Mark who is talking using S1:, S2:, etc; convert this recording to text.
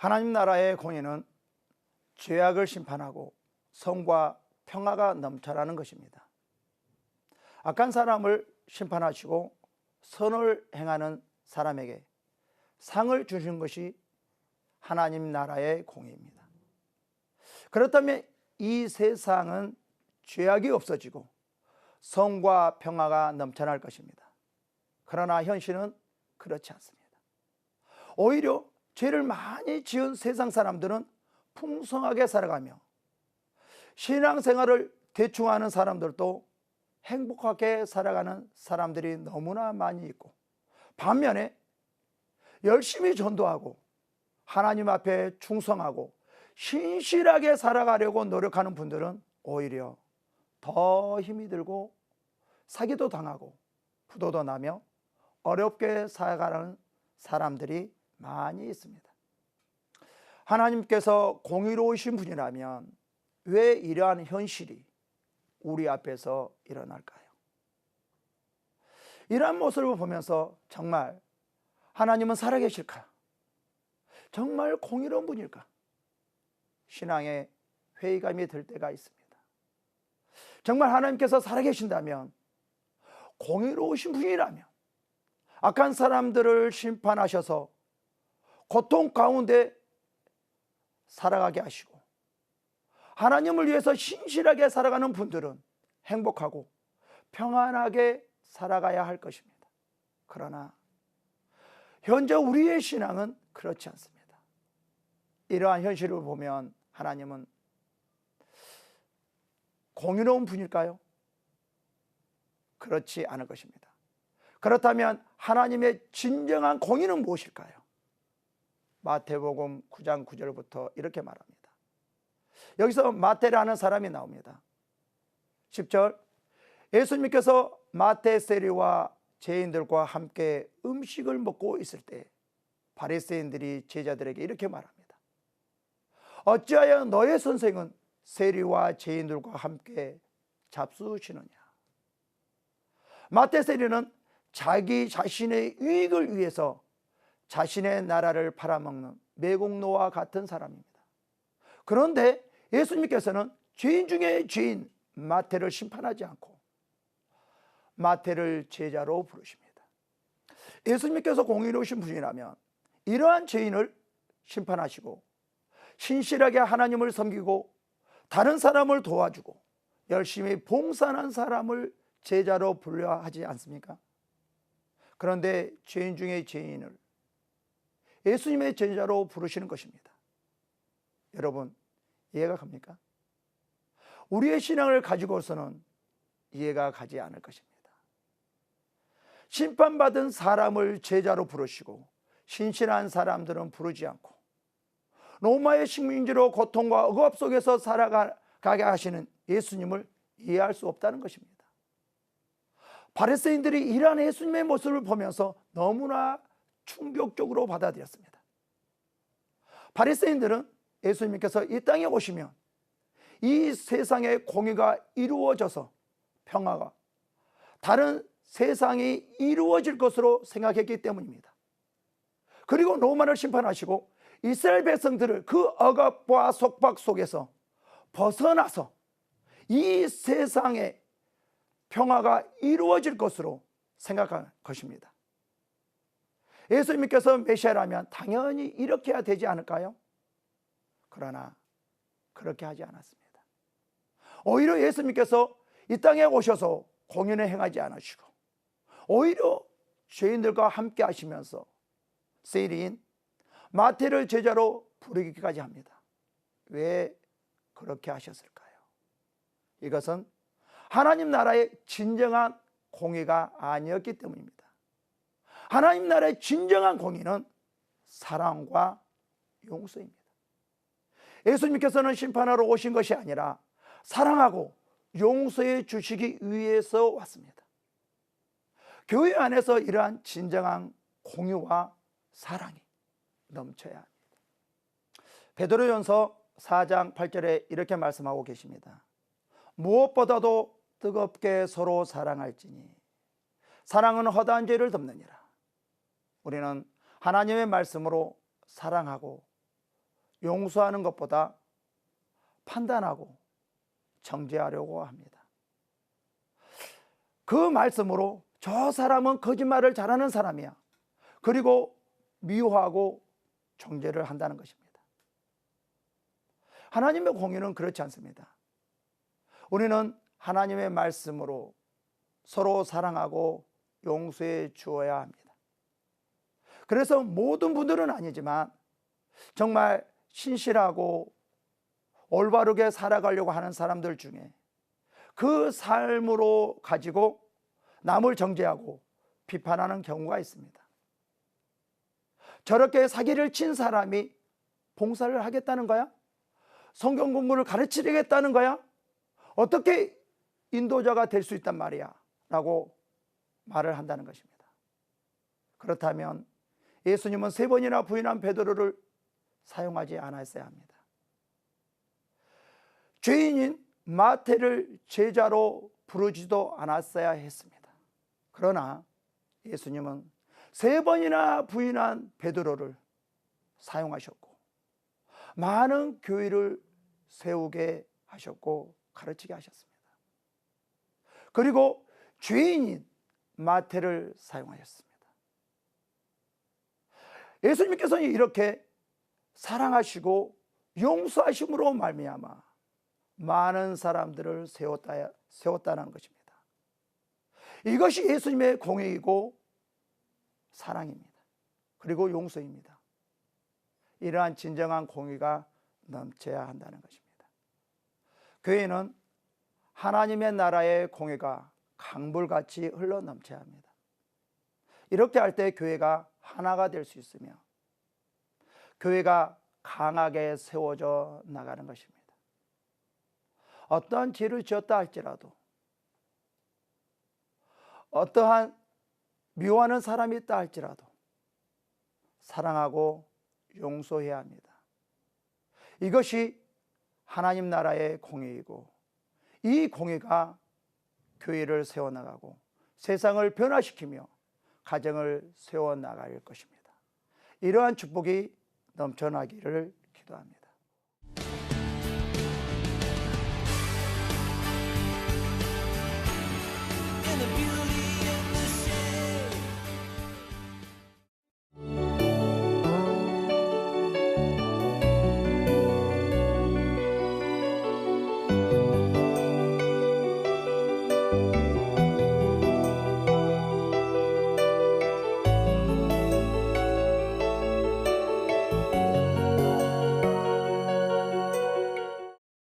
S1: 하나님 나라의 공의는 죄악을 심판하고 성과 평화가 넘쳐나는 것입니다. 악한 사람을 심판하시고 선을 행하는 사람에게 상을 주신 것이 하나님 나라의 공의입니다. 그렇다면 이 세상은 죄악이 없어지고 성과 평화가 넘쳐날 것입니다. 그러나 현실은 그렇지 않습니다. 오히려 죄를 많이 지은 세상 사람들은 풍성하게 살아가며 신앙생활을 대충 하는 사람들도 행복하게 살아가는 사람들이 너무나 많이 있고, 반면에 열심히 전도하고 하나님 앞에 충성하고 신실하게 살아가려고 노력하는 분들은 오히려 더 힘이 들고 사기도 당하고 부도도 나며 어렵게 살아가는 사람들이 많이 있습니다. 하나님께서 공의로우신 분이라면 왜 이러한 현실이 우리 앞에서 일어날까요? 이러한 모습을 보면서 정말 하나님은 살아계실까? 정말 공의로운 분일까? 신앙에 회의감이 들 때가 있습니다. 정말 하나님께서 살아계신다면, 공의로우신 분이라면 악한 사람들을 심판하셔서 고통 가운데 살아가게 하시고 하나님을 위해서 신실하게 살아가는 분들은 행복하고 평안하게 살아가야 할 것입니다. 그러나 현재 우리의 신앙은 그렇지 않습니다. 이러한 현실을 보면 하나님은 공의로운 분일까요? 그렇지 않을 것입니다. 그렇다면 하나님의 진정한 공의는 무엇일까요? 마태복음 9장 9절부터 이렇게 말합니다. 여기서 마태라는 사람이 나옵니다. 10절, 예수님께서 마태 세리와 죄인들과 함께 음식을 먹고 있을 때 바리새인들이 제자들에게 이렇게 말합니다. 어찌하여 너의 선생은 세리와 죄인들과 함께 잡수시느냐? 마태 세리는 자기 자신의 유익을 위해서 자신의 나라를 팔아먹는 매국노와 같은 사람입니다. 그런데 예수님께서는 죄인 중에 죄인 마태를 심판하지 않고 마태를 제자로 부르십니다. 예수님께서 공의로우신 분이라면 이러한 죄인을 심판하시고 신실하게 하나님을 섬기고 다른 사람을 도와주고 열심히 봉사하는 사람을 제자로 불러야 하지 않습니까? 그런데 죄인 중에 죄인을 예수님의 제자로 부르시는 것입니다. 여러분, 이해가 갑니까? 우리의 신앙을 가지고서는 이해가 가지 않을 것입니다. 심판받은 사람을 제자로 부르시고 신실한 사람들은 부르지 않고 로마의 식민지로 고통과 억압 속에서 살아가게 하시는 예수님을 이해할 수 없다는 것입니다. 바리새인들이 이러한 예수님의 모습을 보면서 너무나 충격적으로 받아들였습니다. 바리새인들은 예수님께서 이 땅에 오시면 이 세상의 공의가 이루어져서 평화가 다른 세상이 이루어질 것으로 생각했기 때문입니다. 그리고 로마를 심판하시고 이스라엘 백성들을 그 억압과 속박 속에서 벗어나서 이 세상의 평화가 이루어질 것으로 생각한 것입니다. 예수님께서 메시아라면 당연히 이렇게 해야 되지 않을까요? 그러나 그렇게 하지 않았습니다. 오히려 예수님께서 이 땅에 오셔서 공의를 행하지 않으시고 오히려 죄인들과 함께 하시면서 세리인 마태를 제자로 부르기까지 합니다. 왜 그렇게 하셨을까요? 이것은 하나님 나라의 진정한 공의가 아니었기 때문입니다. 하나님 나라의 진정한 공의는 사랑과 용서입니다. 예수님께서는 심판하러 오신 것이 아니라 사랑하고 용서해 주시기 위해서 왔습니다. 교회 안에서 이러한 진정한 공의와 사랑이 넘쳐야 합니다. 베드로전서 4장 8절에 이렇게 말씀하고 계십니다. 무엇보다도 뜨겁게 서로 사랑할지니 사랑은 허다한 죄를 덮느니라. 우리는 하나님의 말씀으로 사랑하고 용서하는 것보다 판단하고 정죄하려고 합니다. 그 말씀으로 저 사람은 거짓말을 잘하는 사람이야, 그리고 미워하고 정죄를 한다는 것입니다. 하나님의 공의는 그렇지 않습니다. 우리는 하나님의 말씀으로 서로 사랑하고 용서해 주어야 합니다. 그래서 모든 분들은 아니지만 정말 신실하고 올바르게 살아가려고 하는 사람들 중에 그 삶으로 가지고 남을 정죄하고 비판하는 경우가 있습니다. 저렇게 사기를 친 사람이 봉사를 하겠다는 거야? 성경 공부를 가르치겠다는 거야? 어떻게 인도자가 될 수 있단 말이야? 라고 말을 한다는 것입니다. 그렇다면 예수님은 3번이나 부인한 베드로를 사용하지 않았어야 합니다. 죄인인 마태를 제자로 부르지도 않았어야 했습니다. 그러나 예수님은 3번이나 부인한 베드로를 사용하셨고 많은 교회를 세우게 하셨고 가르치게 하셨습니다. 그리고 죄인인 마태를 사용하셨습니다. 예수님께서는 이렇게 사랑하시고 용서하심으로 말미암아 많은 사람들을 세웠다는 것입니다. 이것이 예수님의 공의이고 사랑입니다. 그리고 용서입니다. 이러한 진정한 공의가 넘쳐야 한다는 것입니다. 교회는 하나님의 나라의 공의가 강물같이 흘러넘쳐야 합니다. 이렇게 할 때 교회가 하나가 될 수 있으며 교회가 강하게 세워져 나가는 것입니다. 어떠한 죄를 지었다 할지라도, 어떠한 미워하는 사람이 있다 할지라도 사랑하고 용서해야 합니다. 이것이 하나님 나라의 공의이고 이 공의가 교회를 세워나가고 세상을 변화시키며 가정을 세워나갈 것입니다. 이러한 축복이 넘쳐나기를 기도합니다.
S2: In the beauty